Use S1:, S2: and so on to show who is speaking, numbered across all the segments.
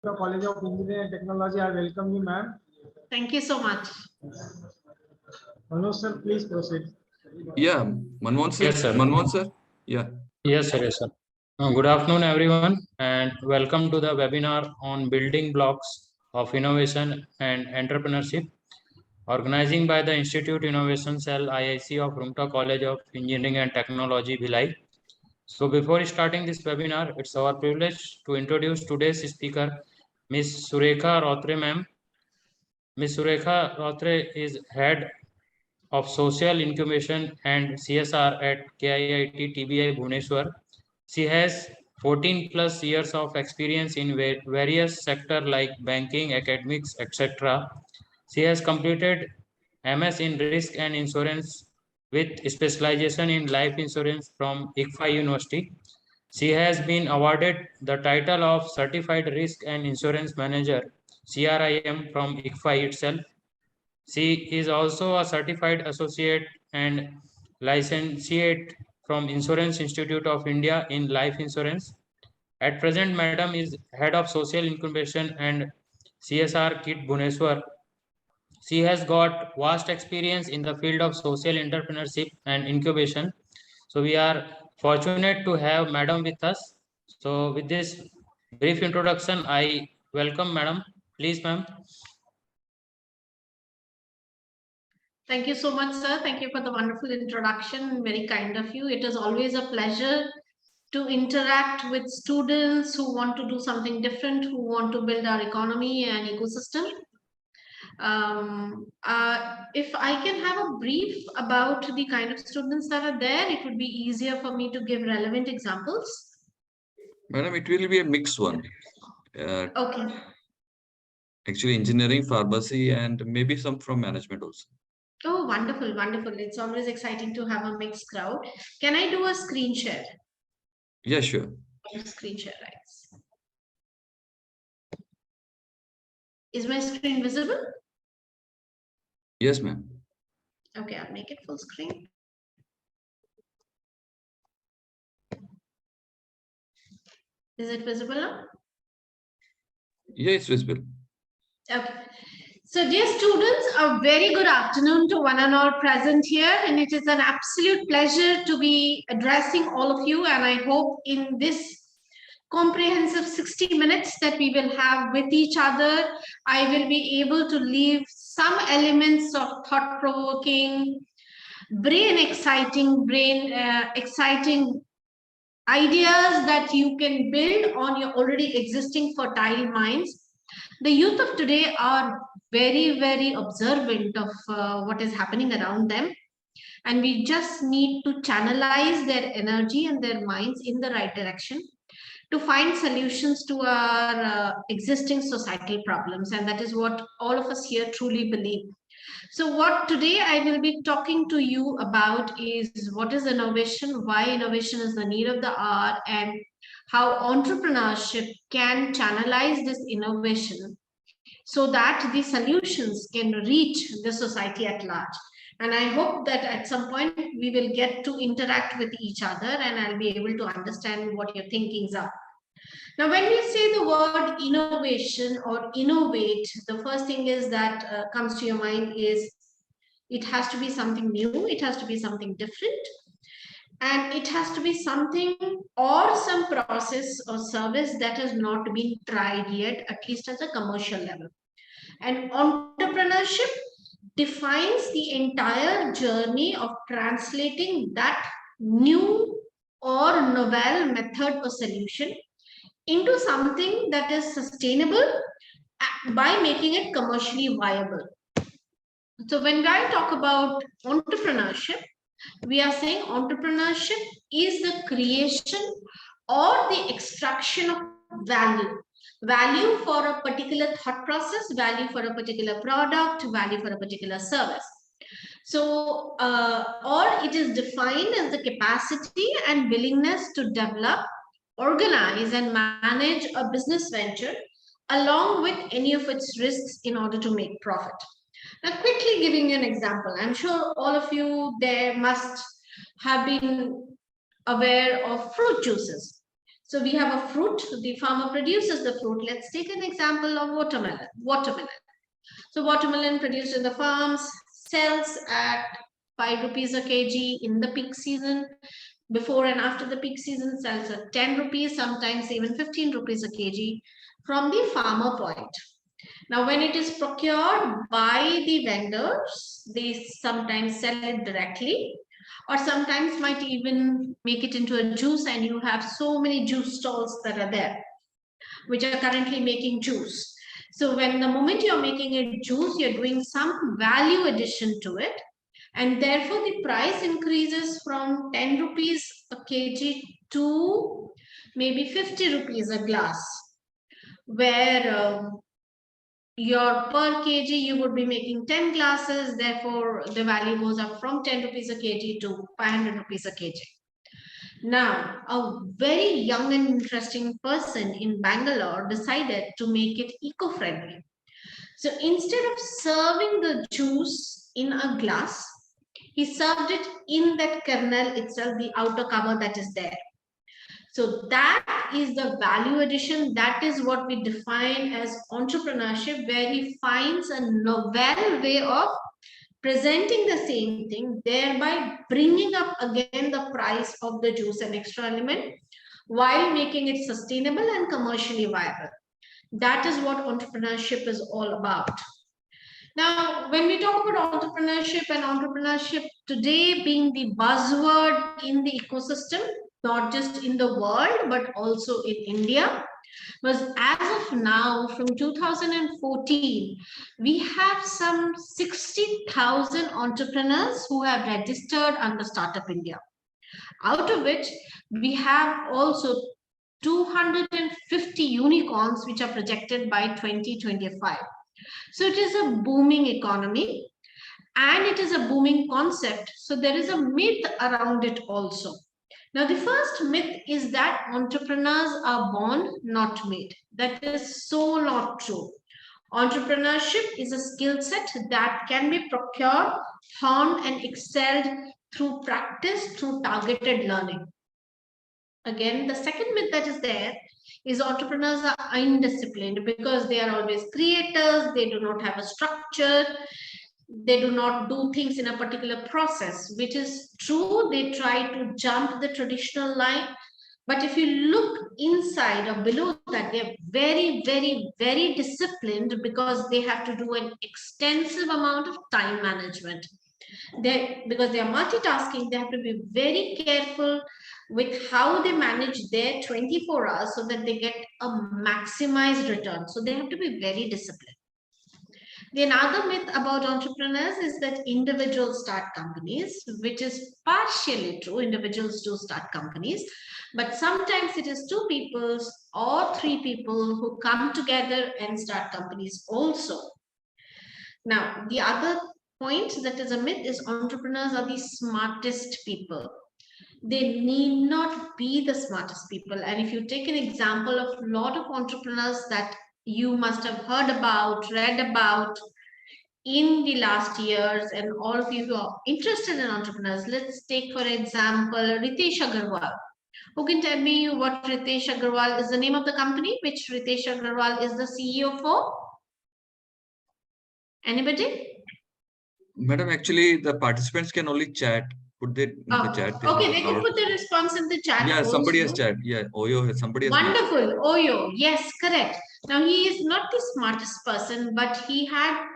S1: College of Engineering and Technology. I welcome you, ma'am.
S2: Thank you so much.
S1: Manoj sir, please proceed.
S3: Yeah, Manmohan sir.
S4: Yes, sir.
S3: Manmohan sir. Yeah.
S4: Yes, sir. Yes, sir. Good afternoon, everyone, and welcome to the webinar on building blocks of innovation and entrepreneurship, organizing by the Institute Innovation Cell IIC of Routray College of Engineering and Technology, Bhilai. So before starting this webinar, it's our privilege to introduce today's speaker, Ms. Surekha Routray, ma'am. Ms. Surekha Routray is Head of Social Incubation and CSR at KIIT-TBI Bhubaneswar. She has 14 plus years of experience in various sectors like banking, academics, etc. She has completed MS in Risk and Insurance with specialization in life insurance from ICFI University. She has been awarded the title of Certified Risk and Insurance Manager, CRIM, from ICFI itself. She is also a certified associate and licentiate from Insurance Institute of India in life insurance. At present, Madam is Head of Social Incubation and CSR KIIT Bhubaneswar. She has got vast experience in the field of social entrepreneurship and incubation. So we are fortunate to have Madam with us. So with this brief introduction, I welcome Madam. Please, ma'am.
S2: Thank you so much, sir. Thank you for the wonderful introduction. Very kind of you. It is always a pleasure to interact with students who want to do something different, who want to build our economy and ecosystem. If I can have a brief about the kind of students that are there, it would be easier for me to give relevant examples.
S3: Madam, it will be a mixed one.
S2: Okay.
S3: Actually, engineering, pharmacy, and maybe some from management also.
S2: Oh, wonderful, wonderful. It's always exciting to have a mixed crowd. Can I do a screen share?
S3: Yeah, sure.
S2: Screen share, right? Is my screen visible?
S3: Yes, ma'am.
S2: Okay, I'll make it full screen. Is it visible now?
S3: Yeah, it's visible.
S2: Okay. So dear students, a very good afternoon to one and all present here, and it is an absolute pleasure to be addressing all of you, and I hope in this comprehensive 60 minutes that we will have with each other, I will be able to leave some elements of thought-provoking, exciting ideas that you can build on your already existing fertile minds. The youth of today are very, very observant of what is happening around them. And we just need to channelize their energy and their minds in the right direction to find solutions to our existing societal problems. And that is what all of us here truly believe. So what today I will be talking to you about is what is innovation, why innovation is the need of the hour, and how entrepreneurship can channelize this innovation so that the solutions can reach the society at large. And I hope that at some point we will get to interact with each other and I'll be able to understand what your thinkings are. Now, when we say the word innovation or innovate, the first thing is that comes to your mind is it has to be something new, it has to be something different, and it has to be something or some process or service that has not been tried yet, at least at a commercial level. And entrepreneurship defines the entire journey of translating that new or novel method or solution into something that is sustainable by making it commercially viable. So when I talk about entrepreneurship, we are saying entrepreneurship is the creation or the extraction of value for a particular thought process, value for a particular product, value for a particular service. So, or it is defined as the capacity and willingness to develop, organize, and manage a business venture along with any of its risks in order to make profit. Now, quickly giving you an example, I'm sure all of you there must have been aware of fruit juices. So we have a fruit, the farmer produces the fruit. Let's take an example of watermelon. So watermelon produced in the farms sells at 5 rupees a kg in the peak season. Before and after the peak season sells at 10 rupees, sometimes even 15 rupees a kg from the farmer point. Now, when it is procured by the vendors, they sometimes sell it directly, or sometimes might even make it into a juice, and you have so many juice stalls that are there, which are currently making juice. So when the moment you're making it juice, you're doing some value addition to it. And therefore, the price increases from 10 rupees a kg to maybe 50 rupees a glass, where your per kg you would be making 10 glasses, therefore the value goes up from 10 rupees a kg to 500 rupees a kg. Now, a very young and interesting person in Bangalore decided to make it eco-friendly. So instead of serving the juice in a glass, he served it in that kernel itself, the outer cover that is there. So that is the value addition. That is what we define as entrepreneurship, where he finds a novel way of presenting the same thing, thereby bringing up again the price of the juice and extra element while making it sustainable and commercially viable. That is what entrepreneurship is all about. Now, when we talk about entrepreneurship and entrepreneurship today being the buzzword in the ecosystem, not just in the world, but also in India, was as of now, from 2014, we have some 60,000 entrepreneurs who have registered under Startup India, out of which we have also 250 unicorns, which are projected by 2025. So it is a booming economy and it is a booming concept. So there is a myth around it also. Now, the first myth is that entrepreneurs are born, not made. That is so not true. Entrepreneurship is a skill set that can be procured, honed, and excelled through practice, through targeted learning. Again, the second myth that is there is entrepreneurs are undisciplined because they are always creators, they do not have a structure, they do not do things in a particular process, which is true. They try to jump the traditional line. But if you look inside or below that, they're very, very, very disciplined because they have to do an extensive amount of time management. Because they are multitasking, they have to be very careful with how they manage their 24 hours so that they get a maximized return. So they have to be very disciplined. The another myth about entrepreneurs is that individuals start companies, which is partially true. Individuals do start companies, but sometimes it is two people or three people who come together and start companies also. Now, the other point that is a myth is entrepreneurs are the smartest people. They need not be the smartest people. And if you take an example of a lot of entrepreneurs that you must have heard about, read about in the last years, and all of you who are interested in entrepreneurs, let's take, for example, Ritesh Agarwal. Who can tell me what Ritesh Agarwal is the name of the company, which Ritesh Agarwal is the CEO for? Anybody?
S3: Madam, actually, the participants can only chat. Put it in the chat.
S2: Okay, they can put the response in the chat.
S3: Yeah,
S2: also.
S3: somebody has chat. Yeah, Oyo has somebody has.
S2: Wonderful. Oyo. Yes, correct. Now, he is not the smartest person, but he had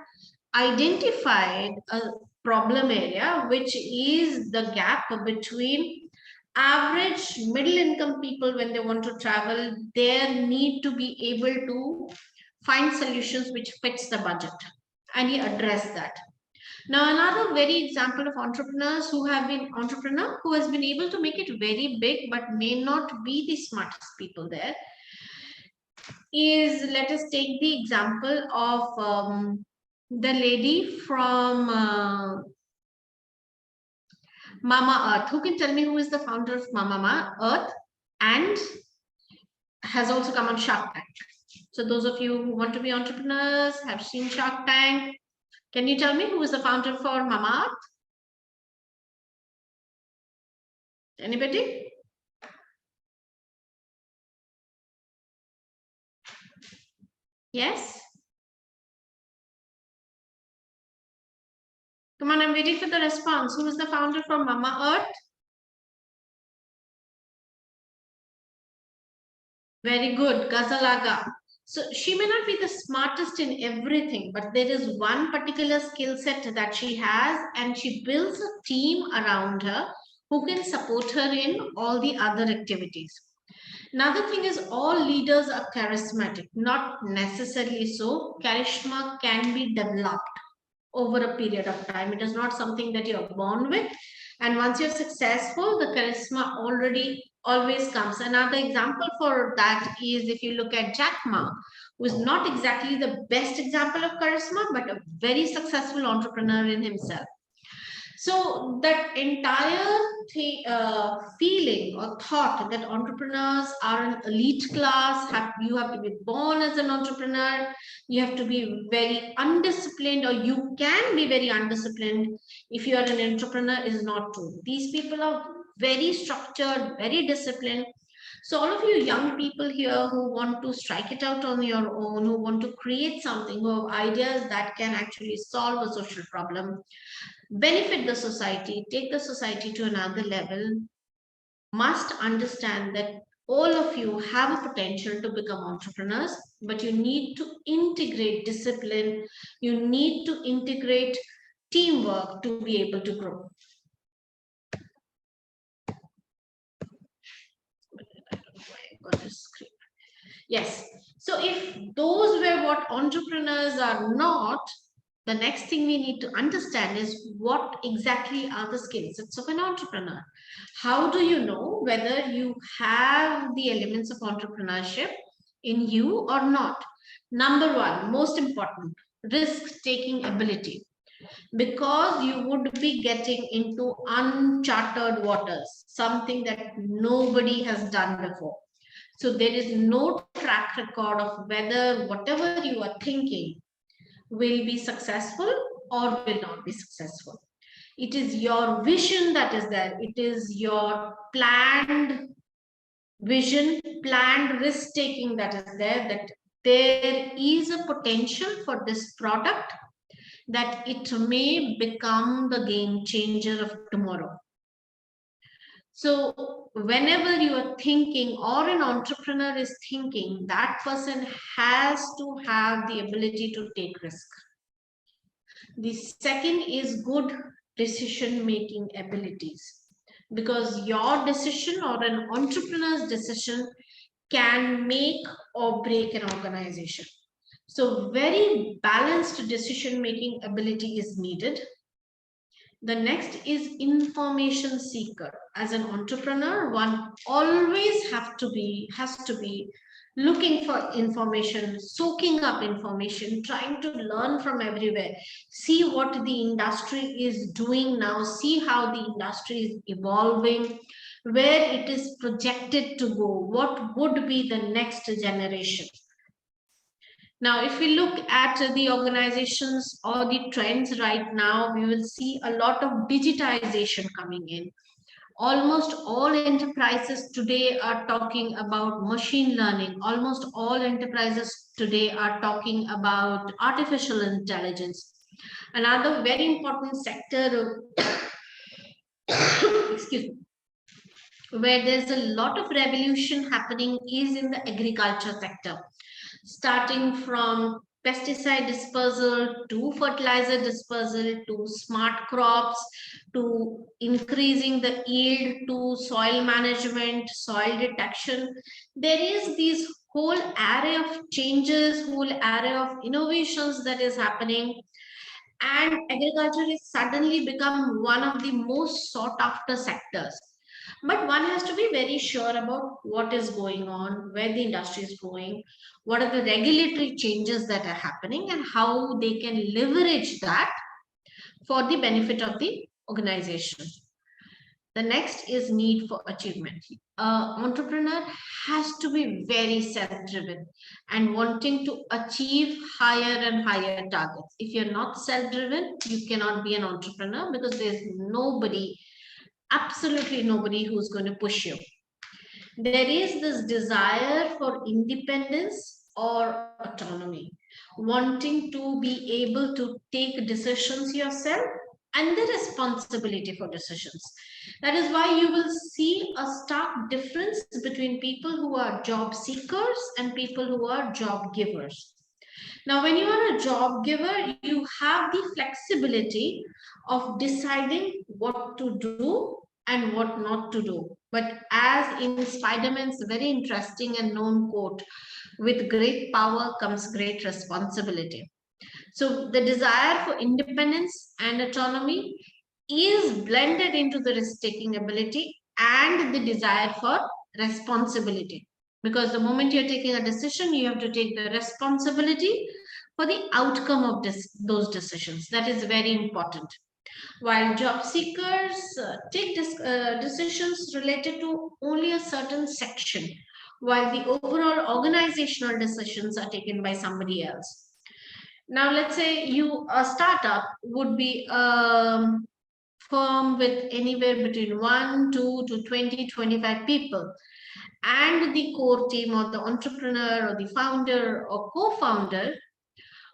S2: identified a problem area, which is the gap between average middle income people when they want to travel. They need to be able to find solutions which fits the budget, and he addressed that. Now, another very example of entrepreneurs who have been who has been able to make it very big, but may not be the smartest people there, is, let us take the example of the lady from Mama Earth. Who can tell me who is the founder of Mama Earth and has also come on Shark Tank? So those of you who want to be entrepreneurs, have seen Shark Tank, can you tell me who is the founder for Mama Earth? Anybody? Yes? Come on, I'm waiting for the response. Who is the founder from Mama Earth? Very good, Gazalaga. So she may not be the smartest in everything, but there is one particular skill set that she has, and she builds a team around her who can support her in all the other activities. Another thing is all leaders are charismatic, not necessarily so. Charisma can be developed over a period of time. It is not something that you're born with. And once you're successful, the charisma always comes. Another example for that is if you look at Jack Ma, who is not exactly the best example of charisma, but a very successful entrepreneur in himself. So that entire feeling or thought that entrepreneurs are an elite class, you have to be born as an entrepreneur, you have to be very undisciplined, or you can be very undisciplined if you are an entrepreneur, is not true. These people are very structured, very disciplined. So all of you young people here who want to strike it out on your own, who want to create something, who have ideas that can actually solve a social problem, benefit the society, take the society to another level, must understand that all of you have a potential to become entrepreneurs, but you need to integrate discipline, you need to integrate teamwork to be able to grow. Yes, so if those were what entrepreneurs are not, the next thing we need to understand is what exactly are the skill sets of an entrepreneur. How do you know whether you have the elements of entrepreneurship in you or not? Number one, most important, risk-taking ability. Because you would be getting into uncharted waters, something that nobody has done before. So there is no track record of whether whatever you are thinking will be successful or will not be successful. It is your vision that is there. It is your planned vision, planned risk taking that is there, that there is a potential for this product that it may become the game changer of tomorrow. So whenever you are thinking or an entrepreneur is thinking, that person has to have the ability to take risk. The second is good decision-making abilities, because your decision or an entrepreneur's decision can make or break an organization. So very balanced decision-making ability is needed. The next is information seeker. As an entrepreneur, one always has to be looking for information, soaking up information, trying to learn from everywhere, see what the industry is doing now, see how the industry is evolving, where it is projected to go, what would be the next generation. Now, if we look at the organizations or the trends right now, we will see a lot of digitization coming in. Almost all enterprises today are talking about machine learning. Almost all enterprises today are talking about artificial intelligence. Another very important sector, excuse me, where there's a lot of revolution happening is in the agriculture sector. Starting from pesticide dispersal to fertilizer dispersal to smart crops to increasing the yield to soil management, soil detection. There is this whole array of changes, whole array of innovations that is happening. And agriculture is suddenly become one of the most sought after sectors. But one has to be very sure about what is going on, where the industry is going, what are the regulatory changes that are happening, and how they can leverage that for the benefit of the organization. The next is need for achievement. Entrepreneur has to be very self-driven and wanting to achieve higher and higher targets. If you're not self-driven, you cannot be an entrepreneur, because there's nobody, absolutely nobody, who's going to push you. There is this desire for independence or autonomy, wanting to be able to take decisions yourself and the responsibility for decisions. That is why you will see a stark difference between people who are job seekers and people who are job givers. Now, when you are a job giver, you have the flexibility of deciding what to do and what not to do. But as in Spider-Man's very interesting and known quote, with great power comes great responsibility. So the desire for independence and autonomy is blended into the risk-taking ability and the desire for responsibility. Because the moment you're taking a decision, you have to take the responsibility for the outcome of those decisions. That is very important. While job seekers take decisions related to only a certain section, while the overall organizational decisions are taken by somebody else. Now, let's say a startup would be a firm with anywhere between 1, 2 to 20, 25 people. And the core team or the entrepreneur or the founder or co-founder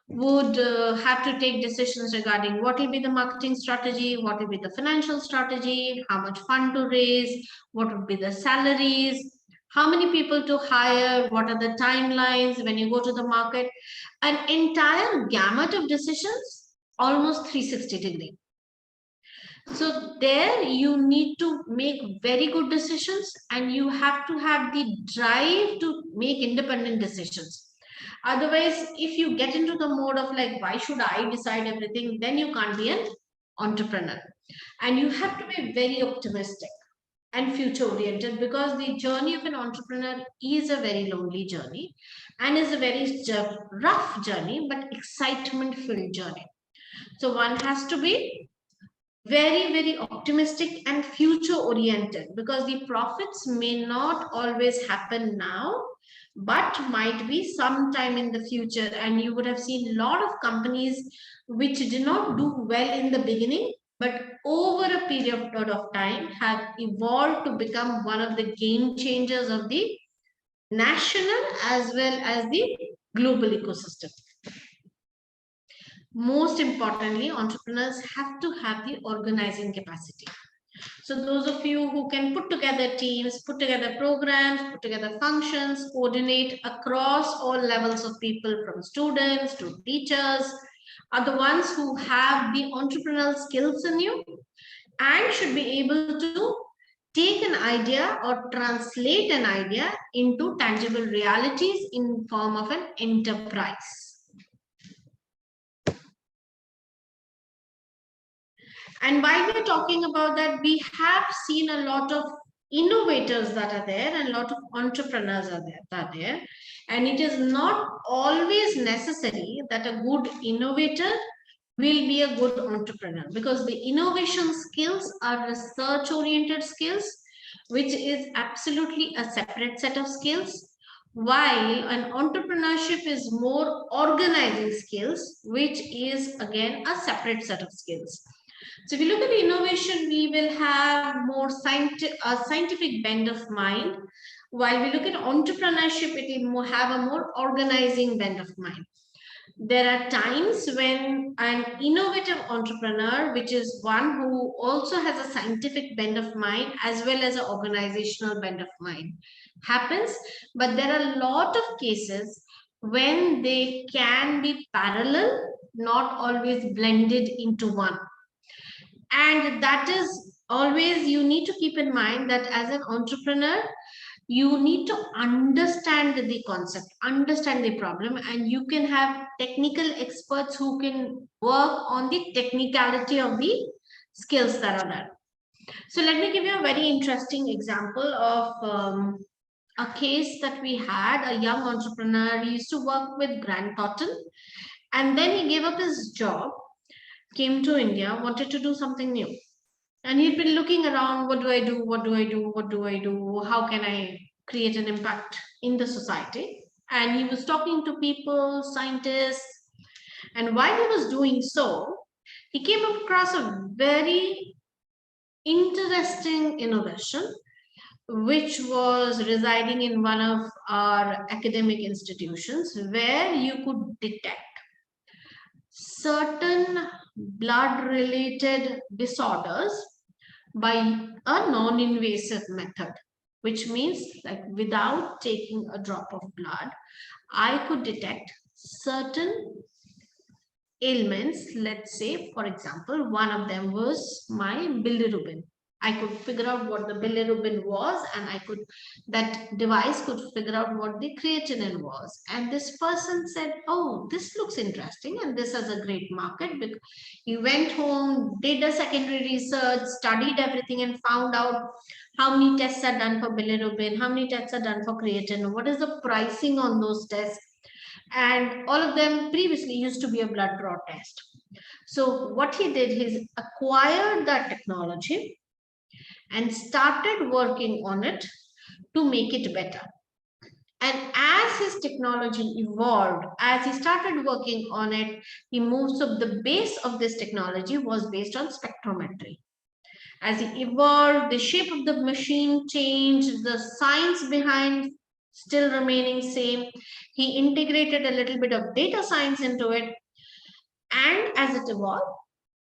S2: would have to take decisions regarding what will be the marketing strategy, what will be the financial strategy, how much fund to raise, what would be the salaries, how many people to hire, what are the timelines when you go to the market, an entire gamut of decisions, almost 360 degree. So there you need to make very good decisions and you have to have the drive to make independent decisions. Otherwise, if you get into the mode of like, why should I decide everything? Then you can't be an entrepreneur. And you have to be very optimistic and future oriented, because the journey of an entrepreneur is a very lonely journey and is a very rough journey, but excitement filled journey. So one has to be very, very optimistic and future oriented, because the profits may not always happen now, but might be sometime in the future. And you would have seen a lot of companies which did not do well in the beginning, but over a period of time have evolved to become one of the game changers of the national as well as the global ecosystem. Most importantly, entrepreneurs have to have the organizing capacity. So those of you who can put together teams, put together programs, put together functions, coordinate across all levels of people, from students to teachers, are the ones who have the entrepreneurial skills in you and should be able to take an idea or translate an idea into tangible realities in form of an enterprise. And while we're talking about that, we have seen a lot of innovators that are there and a lot of entrepreneurs are there. And it is not always necessary that a good innovator will be a good entrepreneur, because the innovation skills are research-oriented skills, which is absolutely a separate set of skills, while an entrepreneurship is more organizing skills, which is again a separate set of skills. So if you look at the innovation, we will have more scientific bend of mind. While we look at entrepreneurship, it will have a more organizing bend of mind. There are times when an innovative entrepreneur, which is one who also has a scientific bend of mind as well as an organizational bend of mind, happens. But there are a lot of cases when they can be parallel, not always blended into one. And that is always, you need to keep in mind that as an entrepreneur, you need to understand the concept, understand the problem, and you can have technical experts who can work on the technicality of the skills that are there. So let me give you a very interesting example of a case that we had. A young entrepreneur, he used to work with Grant Thornton, and then he gave up his job, came to India, wanted to do something new. And he'd been looking around, what do I do? What do I do? What do I do? How can I create an impact in the society? And he was talking to people, scientists. And while he was doing so, he came across a very interesting innovation, which was residing in one of our academic institutions, where you could detect certain blood related disorders by a non-invasive method, which means like without taking a drop of blood, I could detect certain ailments. Let's say, for example, one of them was my bilirubin. I could figure out what the bilirubin was, and that device could figure out what the creatinine was. And this person said, oh, this looks interesting, and this has a great market. Because he went home, did a secondary research, studied everything, and found out how many tests are done for bilirubin, how many tests are done for creatinine, what is the pricing on those tests. And all of them previously used to be a blood draw test. So what he did is acquired that technology and started working on it to make it better. And as his technology evolved, as he started working on it, he moved. So the base of this technology was based on spectrometry. As he evolved, the shape of the machine changed, the science behind still remaining same. He integrated a little bit of data science into it. And as it evolved,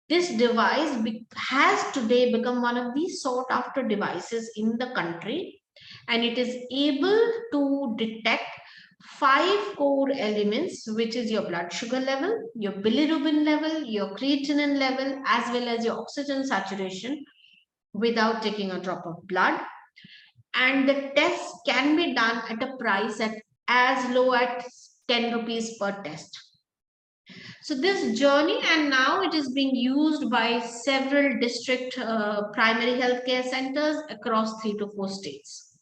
S2: this device has today become one of the sought after devices in the country. And it is able to detect 5 core elements, which is your blood sugar level, your bilirubin level, your creatinine level, as well as your oxygen saturation, without taking a drop of blood. And the test can be done at a price at as low as 10 rupees per test. So this journey, and now it is being used by several district primary healthcare centers across 3 to 4 states.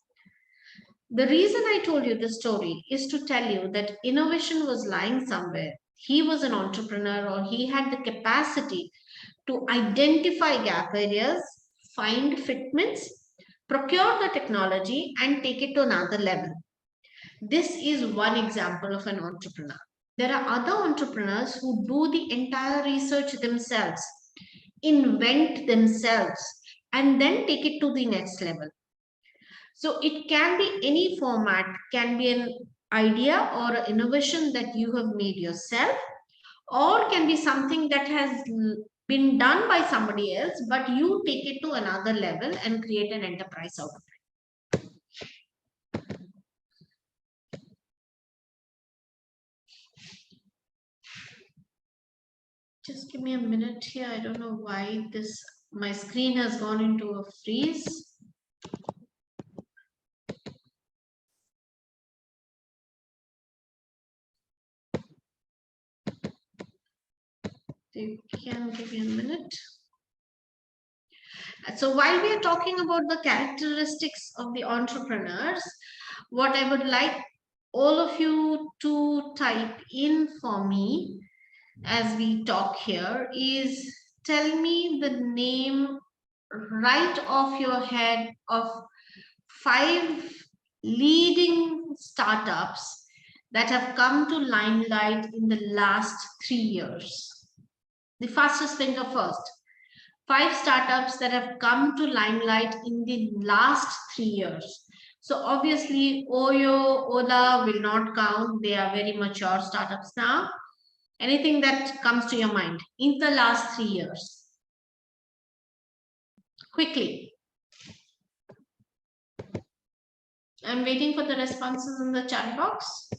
S2: The reason I told you this story is to tell you that innovation was lying somewhere. He was an entrepreneur, or he had the capacity to identify gap areas, find fitments, procure the technology, and take it to another level. This is one example of an entrepreneur. There are other entrepreneurs who do the entire research themselves, invent themselves, and then take it to the next level. So it can be any format, can be an idea or an innovation that you have made yourself, or can be something that has been done by somebody else, but you take it to another level and create an enterprise out of it. Just give me a minute here. I don't know why my screen has gone into a freeze. You can give me a minute. So while we are talking about the characteristics of the entrepreneurs, what I would like all of you to type in for me as we talk here is, tell me the name right off your head of 5 leading startups that have come to limelight in the last 3 years. The fastest finger first. 5 startups that have come to limelight in the last 3 years. So obviously, Oyo, Ola will not count. They are very mature startups now. Anything that comes to your mind in the last 3 years? Quickly. I'm waiting for the responses in the chat box.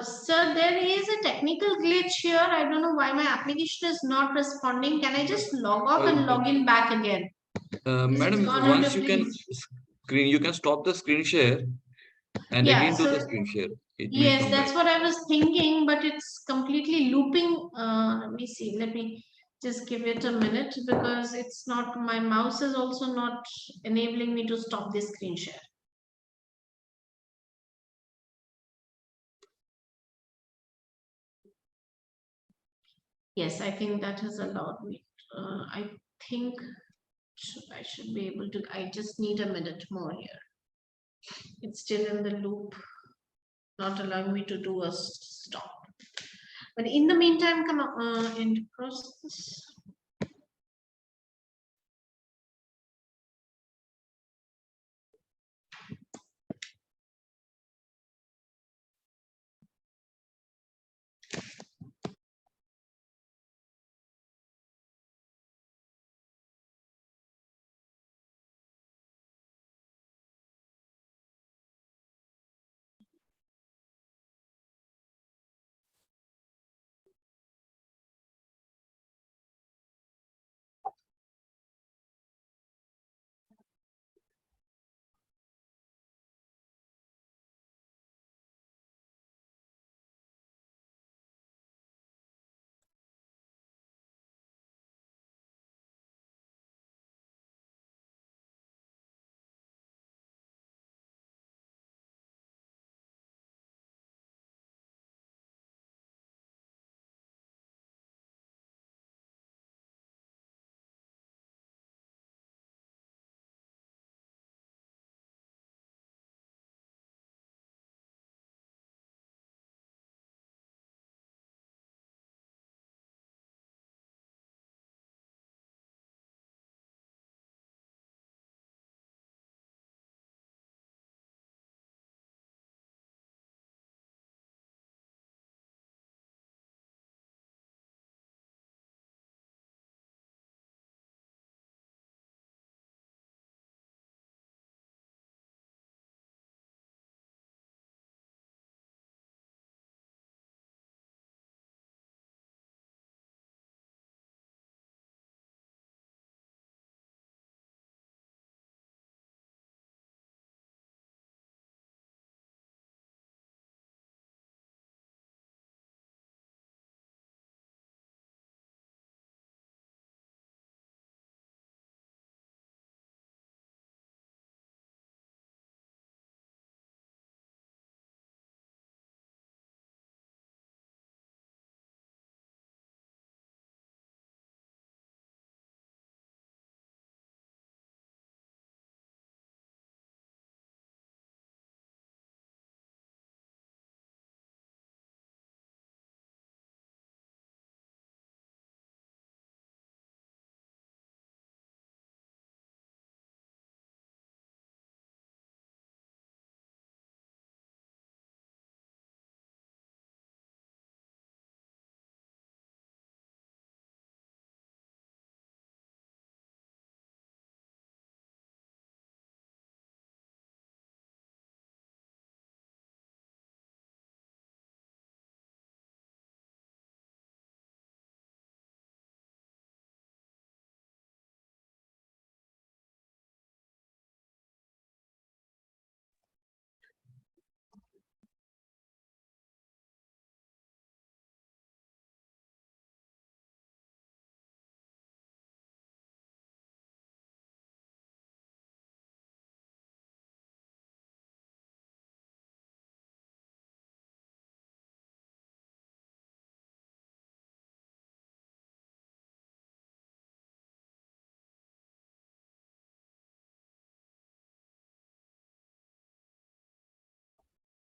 S2: Sir, there is a technical glitch here. I don't know why my application is not responding. Can I just log off and log in back again?
S3: Madam, once you can stop the screen share, And
S2: Yeah,
S3: again to the
S2: so
S3: screen share. It may
S2: yes,
S3: come back.
S2: that's what I was thinking, but it's completely looping. Let me see. Let me just give it a minute because it's not, my mouse is also not enabling me to stop this screen share. Yes, I think that has allowed me. I think I should be able to, I just need a minute more here. It's still in the loop, not allowing me to do a stop. But in the meantime, come on, end process.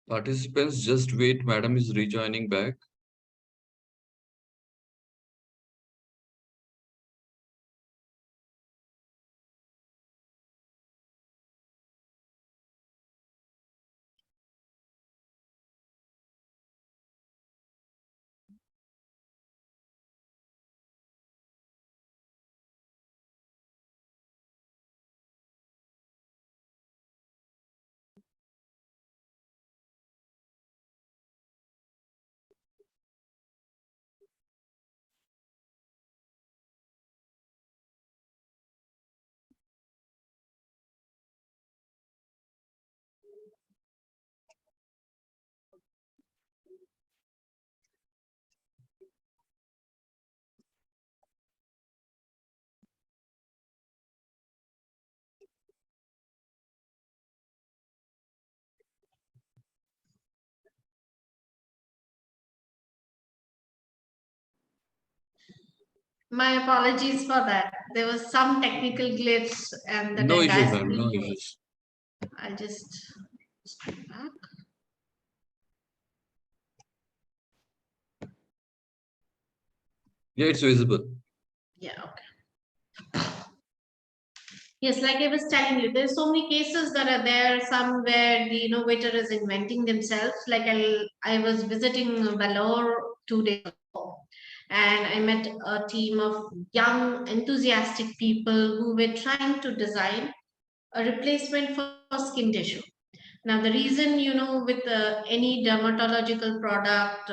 S3: Participants, just wait. Madam is rejoining back.
S2: My apologies for that. There was some technical glitch and the
S3: No
S2: guys
S3: issues, ma'am. No
S2: couldn't hear.
S3: issues.
S2: I'll just step back.
S3: Yeah, it's visible.
S2: Yeah, okay. Yes, like I was telling you, there's so many cases that are there. Some where the innovator is inventing themselves. Like I was visiting Vellore 2 days ago, and I met a team of young, enthusiastic people who were trying to design a replacement for skin tissue. Now, the reason, with any dermatological product,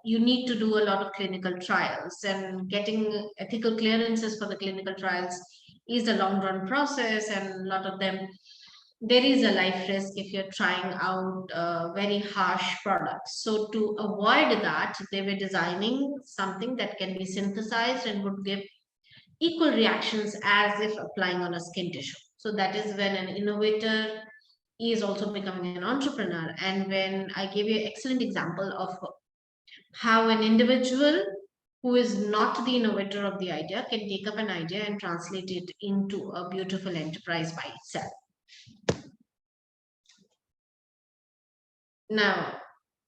S2: you need to do a lot of clinical trials, and getting ethical clearances for the clinical trials is a long run process, and a lot of them, there is a life risk if you're trying out very harsh products. So, to avoid that, they were designing something that can be synthesized and would give equal reactions as if applying on a skin tissue. So, that is when an innovator is also becoming an entrepreneur. And when I gave you an excellent example of how an individual who is not the innovator of the idea can take up an idea and translate it into a beautiful enterprise by itself. Now,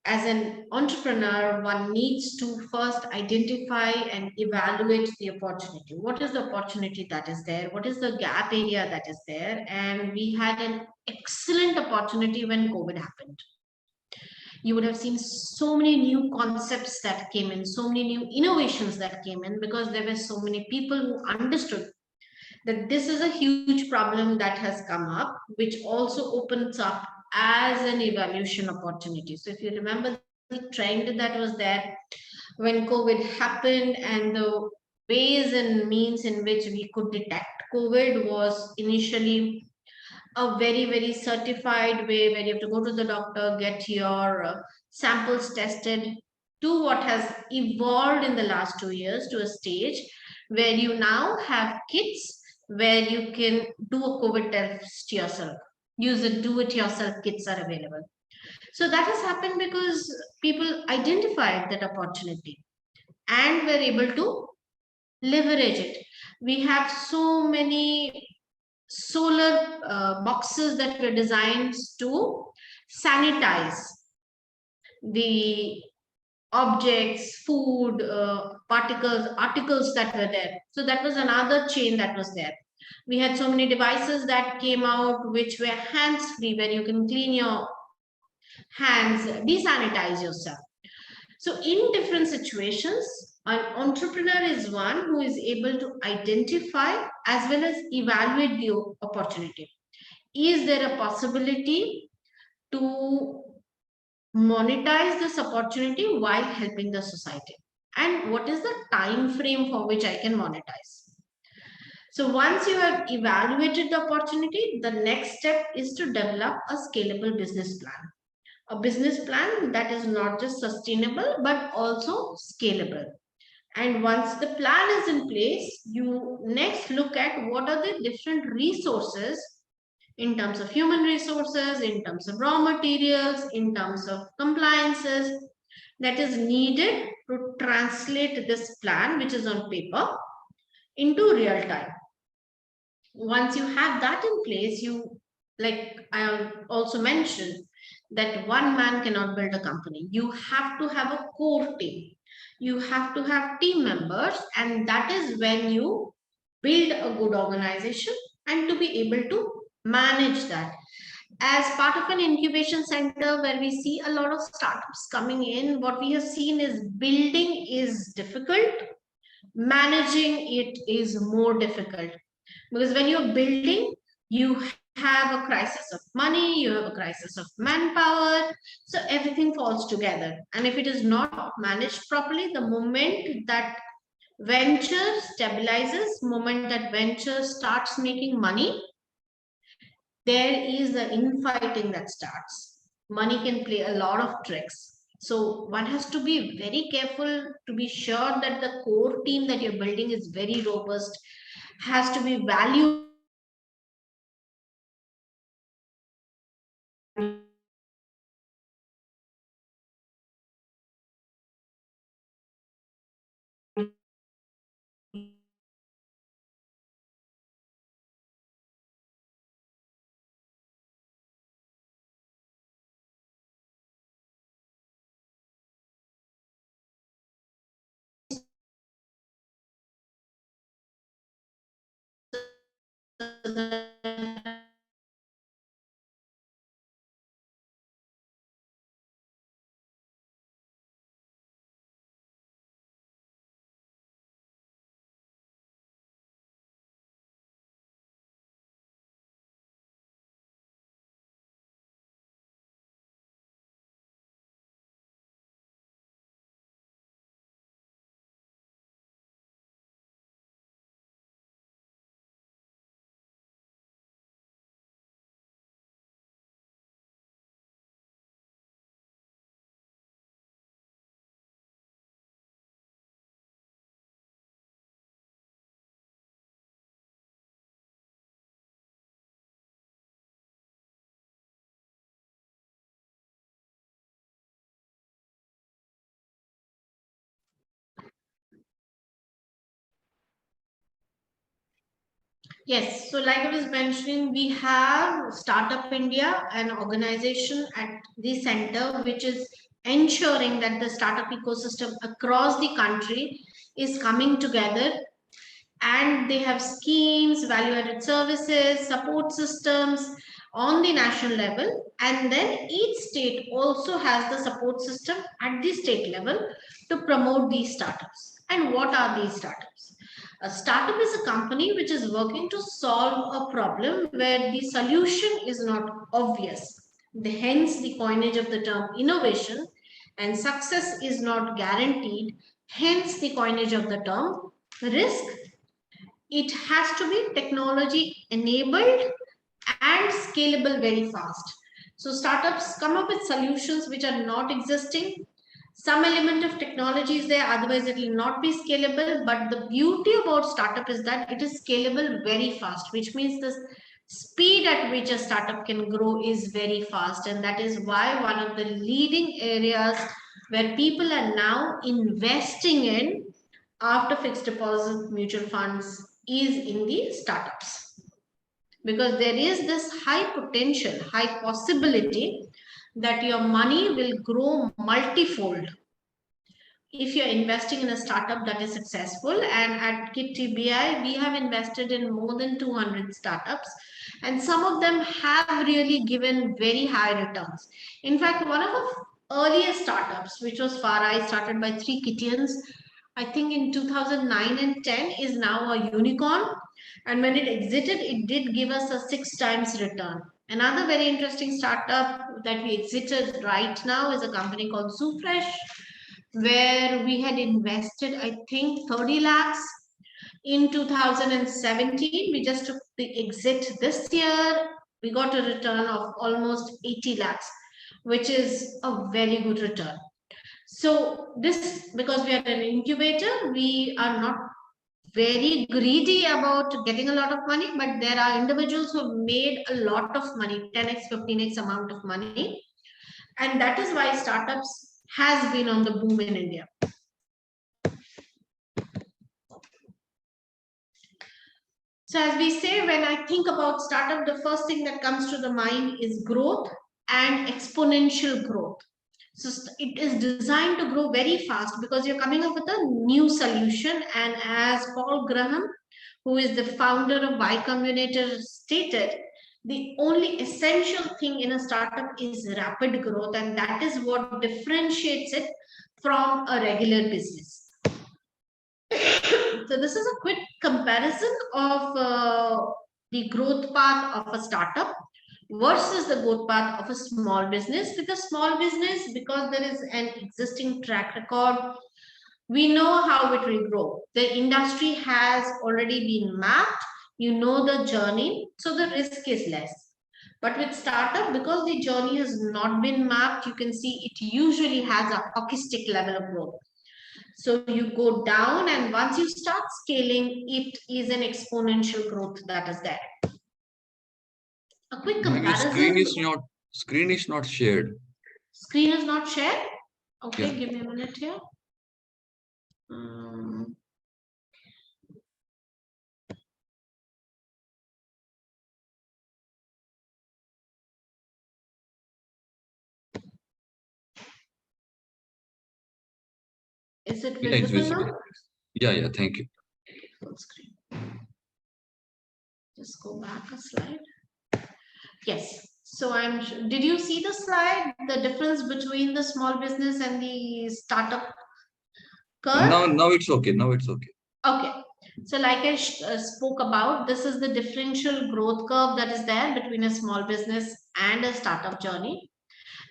S2: as an entrepreneur, one needs to first identify and evaluate the opportunity. What is the opportunity that is there? What is the gap area that is there? And we had an excellent opportunity when COVID happened. You would have seen so many new concepts that came in, so many new innovations that came in, because there were so many people who understood that this is a huge problem that has come up, which also opens up as an evaluation opportunity. So if you remember the trend that was there when COVID happened, and the ways and means in which we could detect COVID was initially a very, very certified way where you have to go to the doctor, get your samples tested, to what has evolved in the last 2 years to a stage where you now have kits where you can do a COVID test yourself. Use it, do it yourself kits are available. So that has happened because people identified that opportunity and were able to leverage it. We have so many solar boxes that were designed to sanitize the objects, food, particles, articles that were there. So that was another chain that was there. We had so many devices that came out which were hands free, where you can clean your hands, desanitize yourself. So, in different situations, an entrepreneur is one who is able to identify as well as evaluate the opportunity. Is there a possibility to monetize this opportunity while helping the society? And what is the time frame for which I can monetize? So once you have evaluated the opportunity, the next step is to develop a scalable business plan. A business plan that is not just sustainable but also scalable. And once the plan is in place, you next look at what are the different resources in terms of human resources, in terms of raw materials, in terms of compliances that is needed to translate this plan, which is on paper, into real time. Once you have that in place, like I also mentioned, that one man cannot build a company. You have to have a core team. You have to have team members, and that is when you build a good organization and to be able to manage that. As part of an incubation center where we see a lot of startups coming in, what we have seen is building is difficult, managing it is more difficult, because when you're building, you have a crisis of money, you have a crisis of manpower, so everything falls together. And if it is not managed properly, the moment that venture stabilizes, moment that venture starts making money, there is the infighting that starts. Money can play a lot of tricks. So one has to be very careful to be sure that the core team that you're building is very robust, has to be valued Yes, so like I was mentioning, we have Startup India, an organization at the center which is ensuring that the startup ecosystem across the country is coming together, and they have schemes, value-added services, support systems on the national level, and then each state also has the support system at the state level to promote these startups. And what are these startups? A startup is a company which is working to solve a problem where the solution is not obvious. Hence the coinage of the term innovation, and success is not guaranteed. Hence the coinage of the term risk. It has to be technology enabled and scalable very fast. So startups come up with solutions which are not existing. Some element of technology is there, otherwise it will not be scalable. But the beauty about startup is that it is scalable very fast, which means the speed at which a startup can grow is very fast. And that is why one of the leading areas where people are now investing in after fixed deposit mutual funds is in the startups, because there is this high potential, high possibility that your money will grow multifold if you're investing in a startup that is successful. And at KIIT-TBI, we have invested in more than 200 startups, and some of them have really given very high returns. In fact, one of the earliest startups, which was FARI, started by three Kittians, I think in 2009 and 10, is now a unicorn. And when it exited, it did give us a 6 times return. Another very interesting startup that we exited right now is a company called Surekha, where we had invested, I think, 30 lakhs in 2017. We just took the exit this year. We got a return of almost 80 lakhs, which is a very good return. So this, because we are an incubator, we are not very greedy about getting a lot of money, but there are individuals who have made a lot of money, 10x, 15x amount of money. And that is why startups has been on the boom in India. So as we say, when I think about startup, the first thing that comes to the mind is growth and exponential growth. So it is designed to grow very fast because you're coming up with a new solution. And as Paul Graham, who is the founder of Y Combinator, stated, the only essential thing in a startup is rapid growth, and that is what differentiates it from a regular business. So this is a quick comparison of the growth path of a startup versus the growth path of a small business. With a small business, because there is an existing track record, we know how it will grow. The industry has already been mapped. You know the journey, so the risk is less. But with startup, because the journey has not been mapped, you can see it usually has a hockey stick level of growth. So you go down, and once you start scaling, it is an exponential growth that is there. A quick comparison.
S3: Screen is not shared.
S2: Screen is not shared. Okay,
S3: Yeah.
S2: give me a minute here. Is it visible,
S3: it's visible
S2: now?
S3: Yeah, thank you.
S2: Full screen. Just go back a slide. Yes. So did you see the slide? The difference between the small business and the startup curve?
S3: Now it's okay. Now it's okay.
S2: Okay. So like I spoke about, this is the differential growth curve that is there between a small business and a startup journey.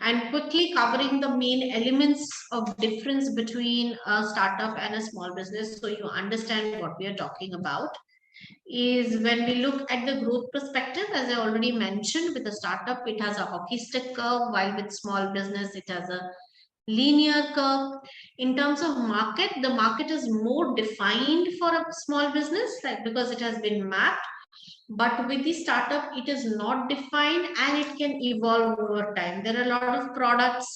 S2: And quickly covering the main elements of difference between a startup and a small business so you understand what we are talking about is when we look at the growth perspective, as I already mentioned, with a startup, it has a hockey stick curve, while with small business, it has a linear curve. In terms of market, the market is more defined for a small business, like because it has been mapped. But with the startup, it is not defined and it can evolve over time. There are a lot of products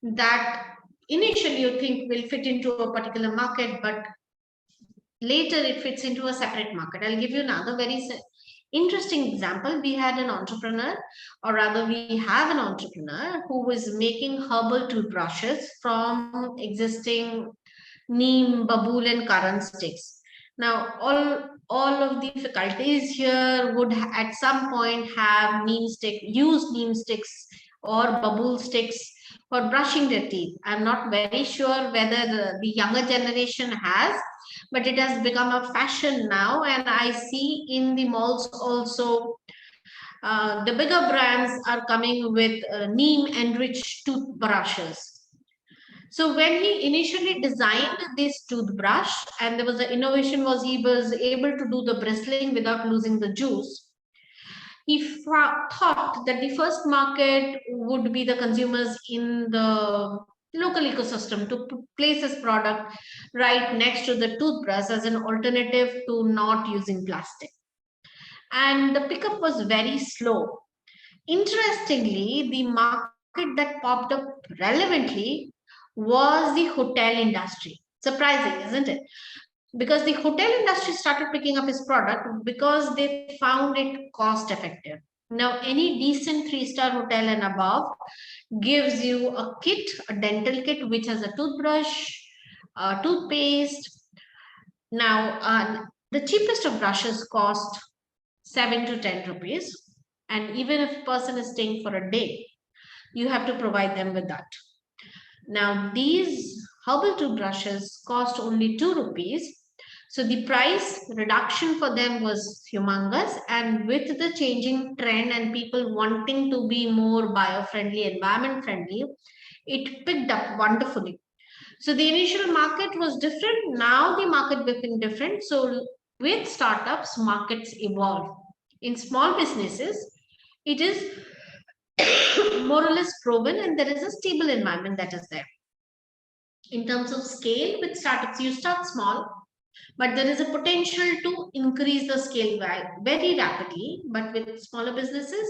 S2: that initially you think will fit into a particular market, but later it fits into a separate market. I'll give you another very interesting example. We had an entrepreneur, or rather we have an entrepreneur who was making herbal toothbrushes from existing neem, babool and currant sticks. Now all of the faculties here would at some point have use neem sticks or babool sticks for brushing their teeth. I'm not very sure whether the younger generation has, but it has become a fashion now, and I see in the malls also the bigger brands are coming with neem enriched toothbrushes. So when he initially designed this toothbrush, and there was the innovation was he was able to do the bristling without losing the juice. He thought that the first market would be the consumers in the local ecosystem to place this product right next to the toothbrush as an alternative to not using plastic. And the pickup was very slow. Interestingly, the market that popped up relevantly was the hotel industry. Surprising, isn't it? Because the hotel industry started picking up his product because they found it cost effective. Now, any decent 3-star hotel and above gives you a kit, a dental kit, which has a toothbrush, a toothpaste. Now, the cheapest of brushes cost 7 to 10 rupees. And even if a person is staying for a day, you have to provide them with that. Now, these herbal toothbrushes cost only 2 rupees. So the price reduction for them was humongous. And with the changing trend and people wanting to be more bio-friendly, environment-friendly, it picked up wonderfully. So the initial market was different. Now the market became different. So with startups, markets evolve. In small businesses, it is more or less proven and there is a stable environment that is there. In terms of scale, with startups, you start small, but there is a potential to increase the scale very rapidly. But with smaller businesses,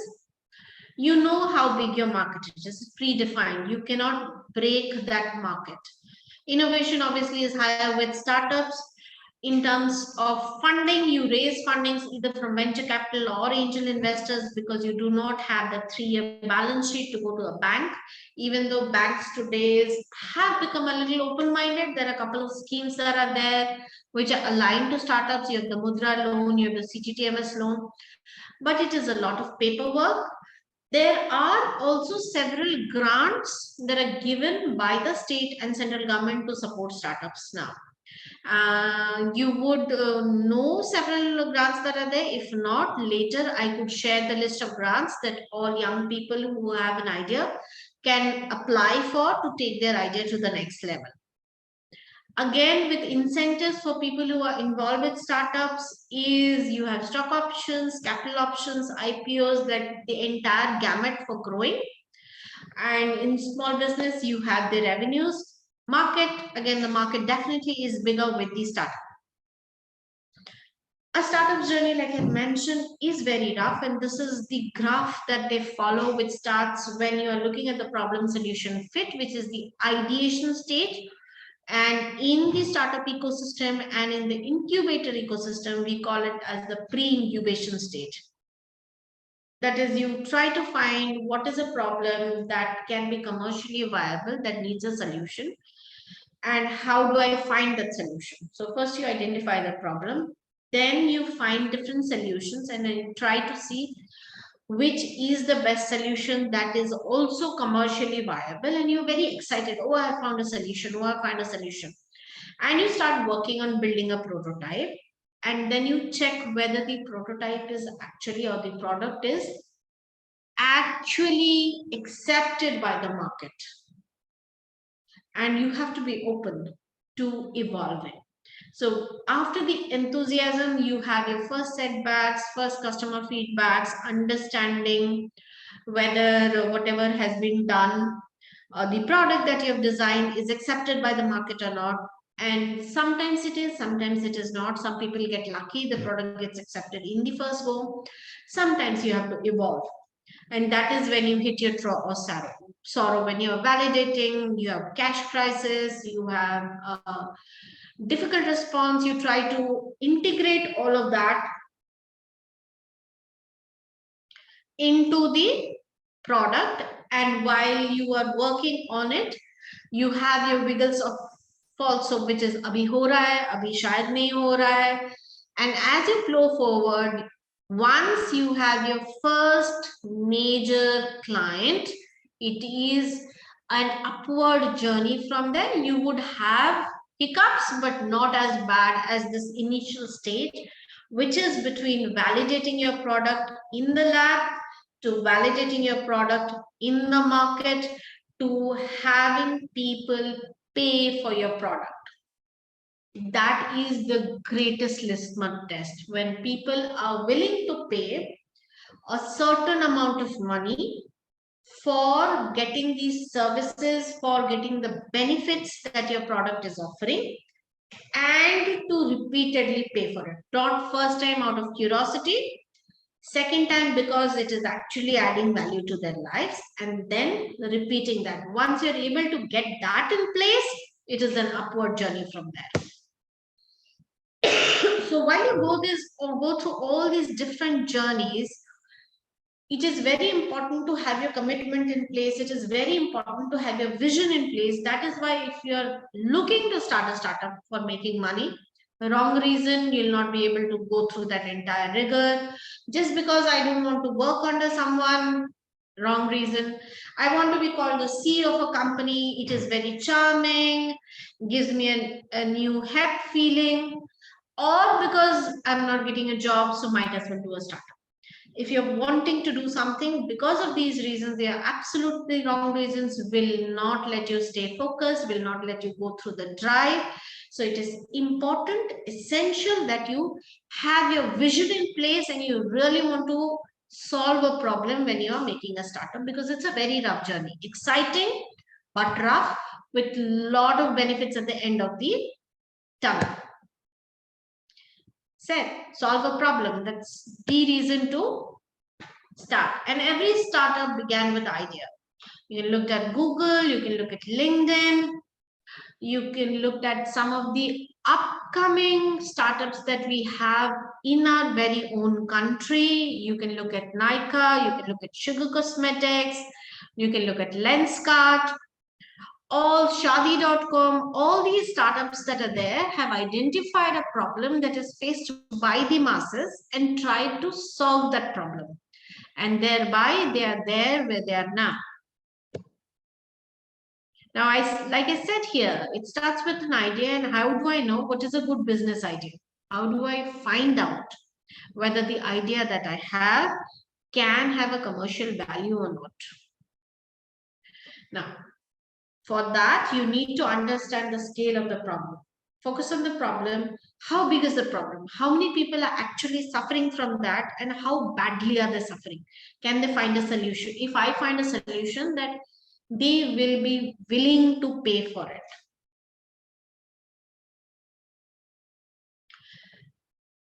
S2: you know how big your market is. It's predefined. You cannot break that market. Innovation obviously is higher with startups. In terms of funding, you raise fundings either from venture capital or angel investors because you do not have the 3-year balance sheet to go to a bank. Even though banks today have become a little open-minded, there are a couple of schemes that are there which are aligned to startups. You have the Mudra loan, you have the CGTMS loan, but it is a lot of paperwork. There are also several grants that are given by the state and central government to support startups now. You would know several grants that are there. If not, later I could share the list of grants that all young people who have an idea can apply for to take their idea to the next level. Again, with incentives for people who are involved with startups is you have stock options, capital options, IPOs, that the entire gamut for growing. And in small business, you have the revenues. Market, again, the market definitely is bigger with the startup. A startup journey, like I mentioned, is very rough, and this is the graph that they follow, which starts when you are looking at the problem solution fit, which is the ideation stage. And in the startup ecosystem and in the incubator ecosystem, we call it as the pre-incubation stage. That is, you try to find what is a problem that can be commercially viable, that needs a solution, and how do I find that solution? So first you identify the problem. Then you find different solutions and then you try to see which is the best solution that is also commercially viable, and you're very excited. Oh, I found a solution. Oh, I found a solution. And you start working on building a prototype, and then you check whether the prototype is actually, or the product is actually accepted by the market. And you have to be open to evolving. So after the enthusiasm, you have your first setbacks, first customer feedbacks, understanding whether whatever has been done, the product that you have designed is accepted by the market or not. And sometimes it is, sometimes it is not. Some people get lucky, the product gets accepted in the first go. Sometimes you have to evolve. And that is when you hit your sorrow. When you're validating, you have cash crisis, you have a difficult response, you try to integrate all of that into the product. And while you are working on it, you have your wiggles of falso, which is abhi ho raha hai, abhi shayad nahi ho raha hai. And as you flow forward, once you have your first major client, it is an upward journey from there. You would have hiccups, but not as bad as this initial stage, which is between validating your product in the lab to validating your product in the market to having people pay for your product. That is the greatest litmus test. When people are willing to pay a certain amount of money for getting these services, for getting the benefits that your product is offering, and to repeatedly pay for it. Not first time out of curiosity, second time because it is actually adding value to their lives, and then repeating that. Once you're able to get that in place, it is an upward journey from there. So while you go through all these different journeys, it is very important to have your commitment in place. It is very important to have your vision in place. That is why if you're looking to start a startup for making money, wrong reason, you'll not be able to go through that entire rigor. Just because I don't want to work under someone, wrong reason. I want to be called the CEO of a company. It is very charming, gives me a new hep feeling, or because I'm not getting a job, so might as well do a startup. If you're wanting to do something because of these reasons, they are absolutely wrong reasons, will not let you stay focused, will not let you go through the drive. So it is important, essential that you have your vision in place and you really want to solve a problem when you are making a startup, because it's a very rough journey. Exciting, but rough, with a lot of benefits at the end of the tunnel. Said, solve a problem. That's the reason to start. And every startup began with idea. You can look at Google, you can look at LinkedIn, you can look at some of the upcoming startups that we have in our very own country. You can look at Nykaa, you can look at Sugar Cosmetics, you can look at Lenskart, all Shadi.com, all these startups that are there have identified a problem that is faced by the masses and tried to solve that problem. And thereby they are there where they are now. Now, like I said here, it starts with an idea. And how do I know what is a good business idea? How do I find out whether the idea that I have can have a commercial value or not? Now, for that, you need to understand the scale of the problem. Focus on the problem. How big is the problem? How many people are actually suffering from that? And how badly are they suffering? Can they find a solution? If I find a solution, that they will be willing to pay for it.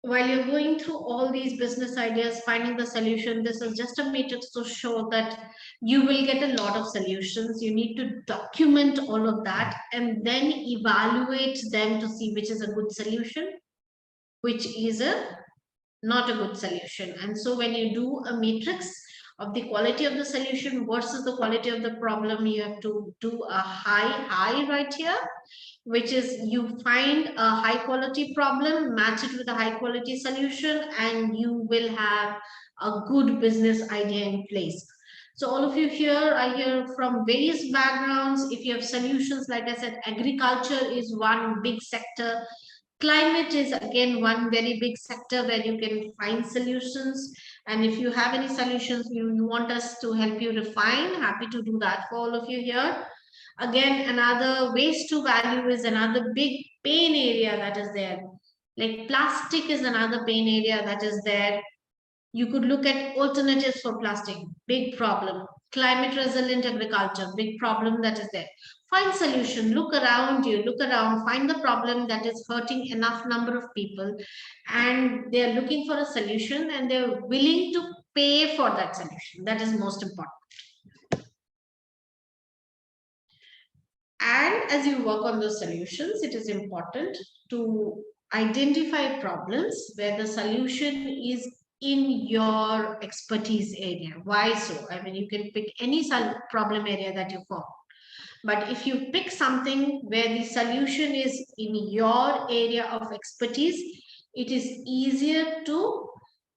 S2: While you're going through all these business ideas, finding the solution, this is just a matrix to show that you will get a lot of solutions. You need to document all of that and then evaluate them to see which is a good solution, which is not a good solution. And so when you do a matrix of the quality of the solution versus the quality of the problem, you have to do a high right here, which is you find a high quality problem, match it with a high quality solution, and you will have a good business idea in place. So all of you here are here from various backgrounds. If you have solutions, like I said, agriculture is one big sector. Climate is again one very big sector where you can find solutions. And if you have any solutions you want us to help you refine, happy to do that for all of you here. Again, another waste to value is another big pain area that is there. Like plastic is another pain area that is there. You could look at alternatives for plastic, big problem. Climate resilient agriculture, big problem that is there. Find solution, look around you, look around, find the problem that is hurting enough number of people, and they're looking for a solution and they're willing to pay for that solution. That is most important. And as you work on those solutions, it is important to identify problems where the solution is in your expertise area. Why so? I mean, you can pick any problem area that you want. But if you pick something where the solution is in your area of expertise, it is easier to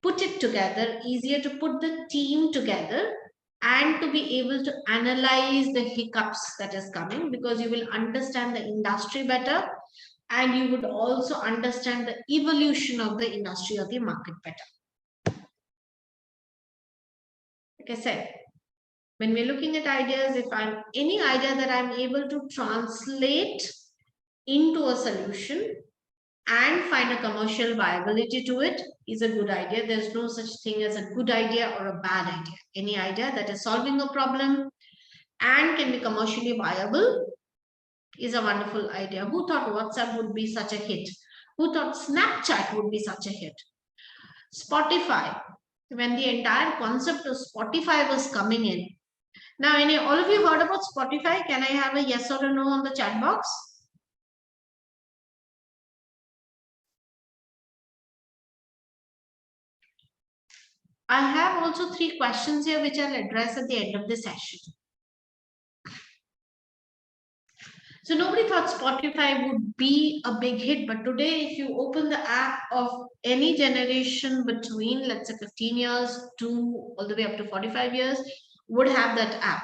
S2: put it together, easier to put the team together, and to be able to analyze the hiccups that is coming, because you will understand the industry better, and you would also understand the evolution of the industry or the market better. Like I said, when we're looking at ideas, if I'm any idea that I'm able to translate into a solution and find a commercial viability to it, is a good idea. There's no such thing as a good idea or a bad idea. Any idea that is solving a problem and can be commercially viable is a wonderful idea. Who thought WhatsApp would be such a hit? Who thought Snapchat would be such a hit? Spotify, when the entire concept of Spotify was coming in. Now, all of you heard about Spotify? Can I have a yes or a no on the chat box? I have also 3 questions here which I'll address at the end of the session. So nobody thought Spotify would be a big hit, but today if you open the app of any generation between, let's say 15 years to all the way up to 45 years, would have that app.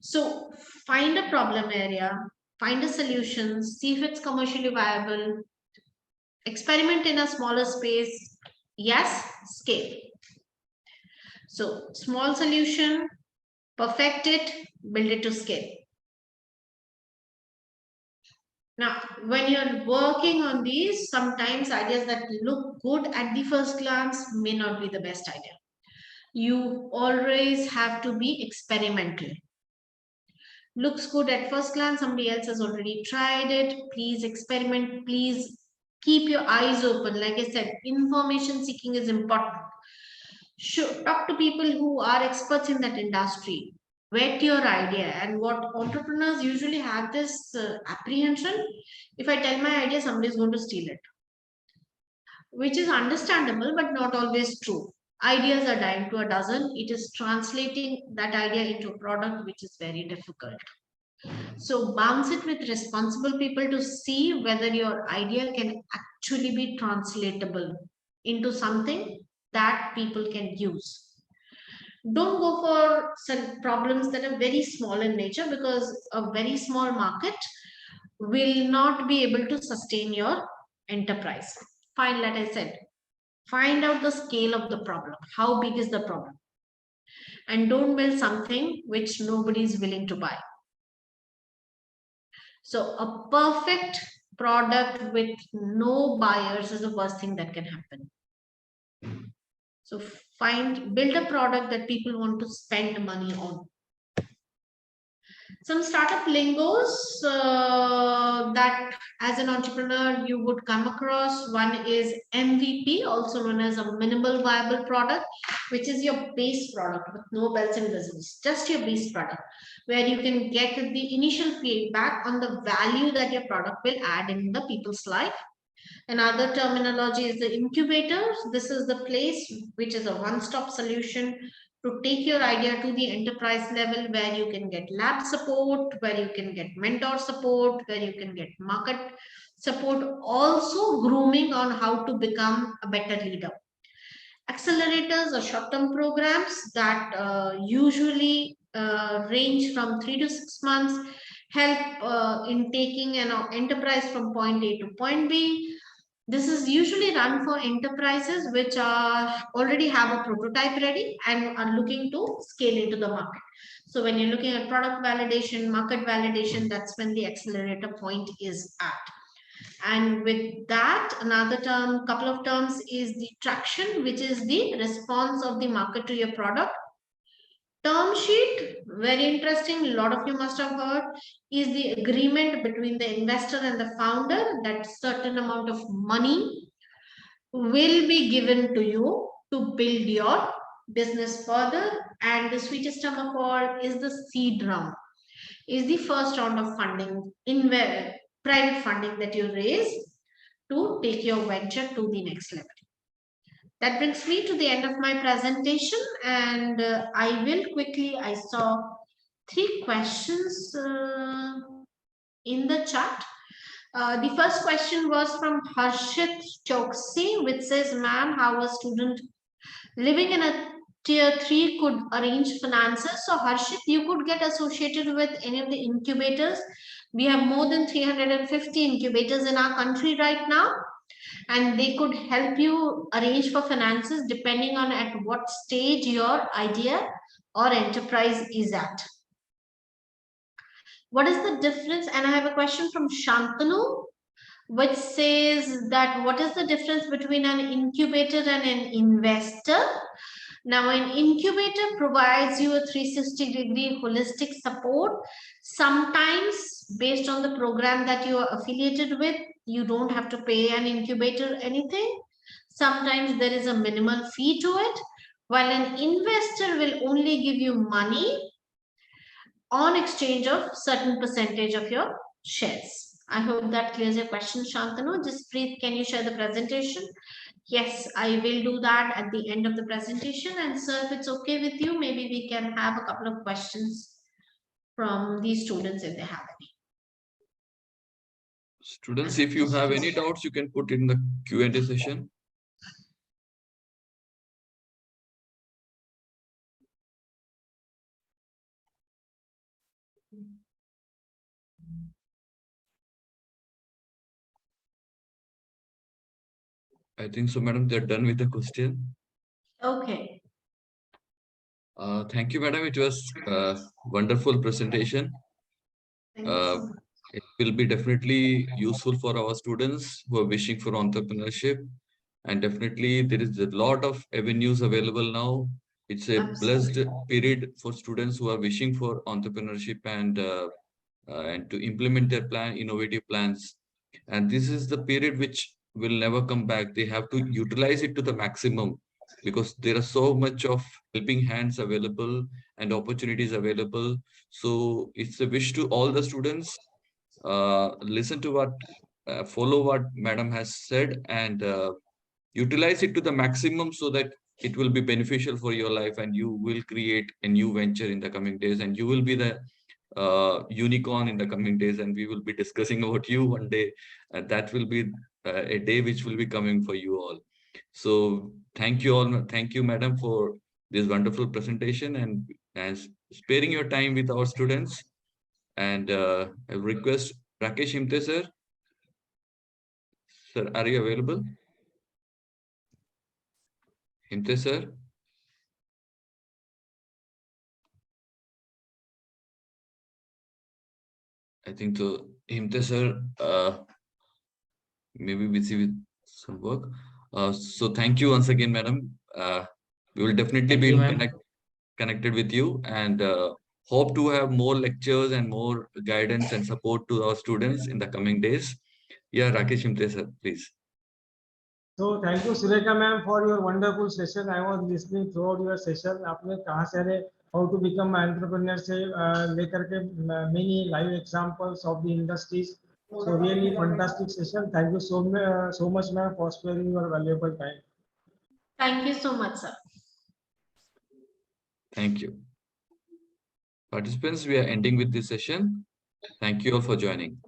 S2: So find a problem area, find a solution, see if it's commercially viable, experiment in a smaller space, yes, scale. So small solution, perfect it, build it to scale. Now, when you're working on these, sometimes ideas that look good at the first glance may not be the best idea. You always have to be experimental. Looks good at first glance, somebody else has already tried it. Please experiment, please keep your eyes open. Like I said, information seeking is important. Talk to people who are experts in that industry. Vet your idea. And what entrepreneurs usually have this apprehension, if I tell my idea, somebody is going to steal it, which is understandable but not always true. Ideas are dying to a dozen. It is translating that idea into a product which is very difficult. So bounce it with responsible people to see whether your idea can actually be translatable into something that people can use. Don't go for some problems that are very small in nature, because a very small market will not be able to sustain your enterprise. Fine, like I said, find out the scale of the problem. How big is the problem? And don't build something which nobody is willing to buy. So a perfect product with no buyers is the worst thing that can happen. So build a product that people want to spend money on. Some startup lingos that as an entrepreneur you would come across. One is MVP, also known as a minimal viable product, which is your base product with no bells and whistles, just your base product, where you can get the initial feedback on the value that your product will add in the people's life. Another terminology is the incubator. This is the place which is a one-stop solution to take your idea to the enterprise level, where you can get lab support, where you can get mentor support, where you can get market support, also grooming on how to become a better leader. Accelerators or short-term programs that usually range from 3 to 6 months, help in taking an enterprise from point A to point B. This is usually run for enterprises which already have a prototype ready and are looking to scale into the market. So when you're looking at product validation, market validation, that's when the accelerator point is at. And with that, another term, couple of terms is the traction, which is the response of the market to your product. Term sheet, very interesting, a lot of you must have heard, is the agreement between the investor and the founder that certain amount of money will be given to you to build your business further. And the sweetest term of all is the seed round, is the first round of funding, in private funding that you raise to take your venture to the next level. That brings me to the end of my presentation, and I will quickly, I saw 3 questions in the chat. The first question was from Harshit Choksi, which says, ma'am, how a student living in a tier 3 could arrange finances? So Harshit, you could get associated with any of the incubators. We have more than 350 incubators in our country right now, and they could help you arrange for finances depending on at what stage your idea or enterprise is at. What is the difference? And I have a question from Shantanu, which says that what is the difference between an incubator and an investor? Now, an incubator provides you a 360-degree holistic support. Sometimes, based on the program that you are affiliated with, you don't have to pay an incubator anything. Sometimes there is a minimal fee to it, while an investor will only give you money on exchange of certain percentage of your shares. I hope that clears your question, Shantanu. Just please, can you share the presentation? Yes, I will do that at the end of the presentation. And sir, if it's okay with you, maybe we can have a couple of questions from these students if they have any.
S3: Students, if you have any doubts, you can put in the Q&A session. I think so, madam, they're done with the question.
S2: Okay.
S3: Thank you, madam. It was a wonderful presentation.
S2: Thank you so much.
S3: It will be definitely useful for our students who are wishing for entrepreneurship. And definitely there is a lot of avenues available now. It's a blessed period for students who are wishing for entrepreneurship and to implement their innovative plans. And this is the period which will never come back. They have to utilize it to the maximum, because there are so much of helping hands available and opportunities available. So it's a wish to all the students, listen to what, follow what madam has said, and utilize it to the maximum so that it will be beneficial for your life, and you will create a new venture in the coming days, and you will be the unicorn in the coming days, and we will be discussing about you one day. That will be a day which will be coming for you all. So thank you all. Thank you, madam, for this wonderful presentation and sparing your time with our students. And I request Rakesh Himte sir. Sir, are you available? Himte sir. I think so. Himte sir, maybe busy with some work. So thank you once again, madam. We will definitely be connected with you, and hope to have more lectures and more guidance and support to our students in the coming days. Yeah, Rakesh Himte sir, please.
S1: So thank you, Surekha ma'am, for your wonderful session. I was listening throughout your session. आपने कहाँ से आए, how to become an entrepreneur से लेकर के many live examples of the industries. So really fantastic session. Thank you so much, ma'am, for sparing your valuable time.
S2: Thank you so much, sir.
S3: Thank you. Participants, we are ending with this session. Thank you all for joining.